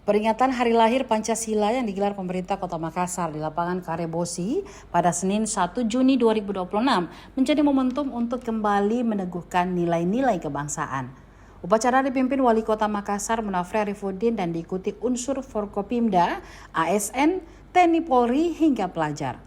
Peringatan Hari Lahir Pancasila yang digelar pemerintah Kota Makassar di lapangan Karebosi pada Senin 1 Juni 2026 menjadi momentum untuk kembali meneguhkan nilai-nilai kebangsaan. Upacara dipimpin Wali Kota Makassar Munafri Arifuddin dan diikuti unsur Forkopimda, ASN, TNI Polri hingga pelajar.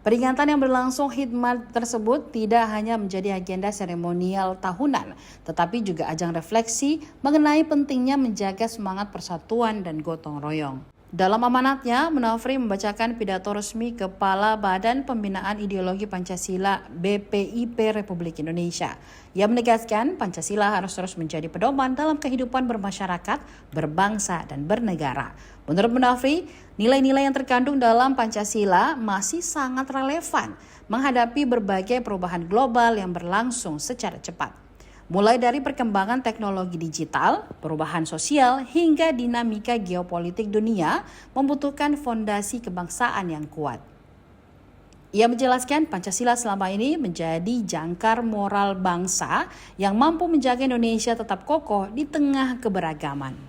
Peringatan yang berlangsung khidmat tersebut tidak hanya menjadi agenda seremonial tahunan, tetapi juga ajang refleksi mengenai pentingnya menjaga semangat persatuan dan gotong royong. Dalam amanatnya, Munafri membacakan pidato resmi Kepala Badan Pembinaan Ideologi Pancasila BPIP Republik Indonesia. Ia menegaskan Pancasila harus terus menjadi pedoman dalam kehidupan bermasyarakat, berbangsa, dan bernegara. Menurut Munafri, nilai-nilai yang terkandung dalam Pancasila masih sangat relevan menghadapi berbagai perubahan global yang berlangsung secara cepat. Mulai dari perkembangan teknologi digital, perubahan sosial, hingga dinamika geopolitik dunia membutuhkan fondasi kebangsaan yang kuat. Ia menjelaskan Pancasila selama ini menjadi jangkar moral bangsa yang mampu menjaga Indonesia tetap kokoh di tengah keberagaman.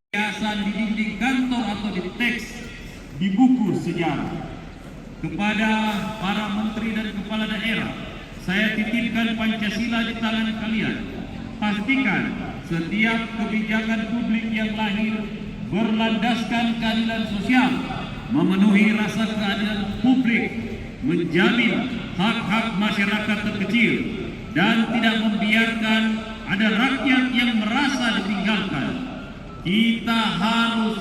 Hiasan di dinding kantor atau di teks di buku sejarah. Kepada para menteri dan kepala daerah, saya titipkan Pancasila di tangan kalian. Pastikan setiap kebijakan publik yang lahir berlandaskan keadilan sosial, memenuhi rasa keadilan publik, menjamin hak-hak masyarakat terkecil, dan tidak membiarkan ada rakyat yang merasa ditinggalkan. Kita harus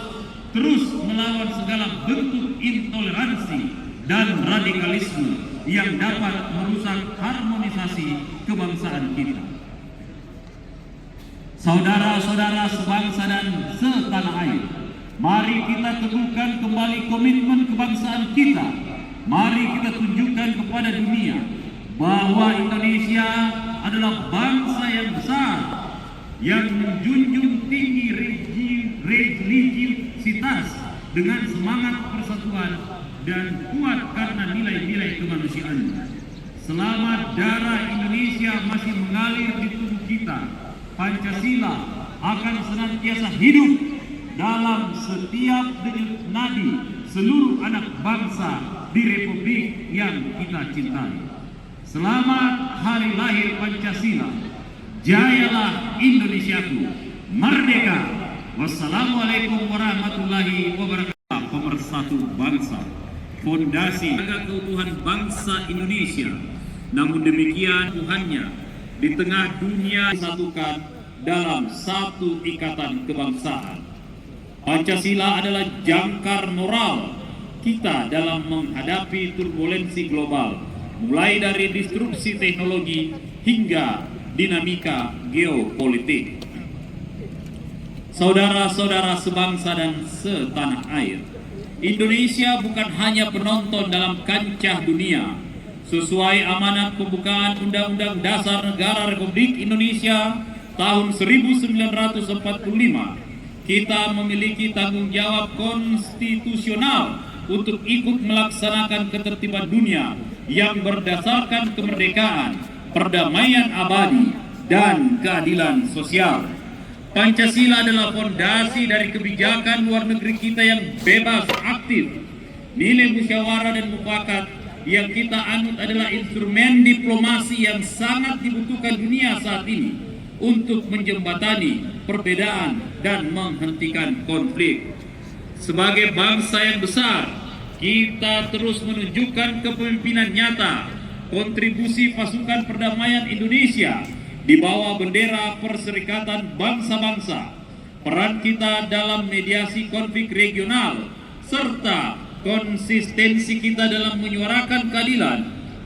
terus melawan segala bentuk intoleransi dan radikalisme yang dapat merusak harmonisasi kebangsaan kita. Saudara-saudara sebangsa dan setanah air, mari kita teguhkan kembali komitmen kebangsaan kita. Mari kita tunjukkan kepada dunia bahwa Indonesia adalah bangsa yang besar, yang menjunjung tinggi religiusitas dengan semangat persatuan dan kuat karena nilai-nilai kemanusiaan. Selama darah Indonesia masih mengalir di tubuh kita, Pancasila akan senantiasa hidup dalam setiap denyut nadi seluruh anak bangsa di Republik yang kita cintai. Selamat hari lahir Pancasila. Jayalah Indonesiaku, merdeka. Wassalamualaikum warahmatullahi wabarakatuh. Pemersatu bangsa, fondasi menjaga keutuhan bangsa Indonesia. Namun demikian Tuhannya di tengah dunia disatukan dalam satu ikatan kebangsaan. Pancasila adalah jangkar moral kita dalam menghadapi turbulensi global, mulai dari disrupsi teknologi hingga dinamika geopolitik. Saudara-saudara sebangsa dan setanah air, Indonesia bukan hanya penonton dalam kancah dunia. Sesuai amanat pembukaan Undang-Undang Dasar Negara Republik Indonesia tahun 1945, kita memiliki tanggung jawab konstitusional untuk ikut melaksanakan ketertiban dunia yang berdasarkan kemerdekaan, perdamaian abadi, dan keadilan sosial. Pancasila adalah fondasi dari kebijakan luar negeri kita yang bebas aktif. Nilai musyawarah dan mufakat yang kita anut adalah instrumen diplomasi yang sangat dibutuhkan dunia saat ini untuk menjembatani perbedaan dan menghentikan konflik. Sebagai bangsa yang besar, kita terus menunjukkan kepemimpinan nyata, kontribusi pasukan perdamaian Indonesia di bawah bendera Perserikatan Bangsa-Bangsa, peran kita dalam mediasi konflik regional, serta konsistensi kita dalam menyuarakan keadilan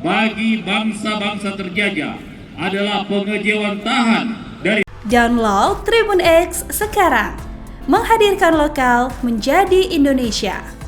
bagi bangsa-bangsa terjajah adalah pengejawantahan dari. Download Tribun X sekarang, menghadirkan lokal menjadi Indonesia.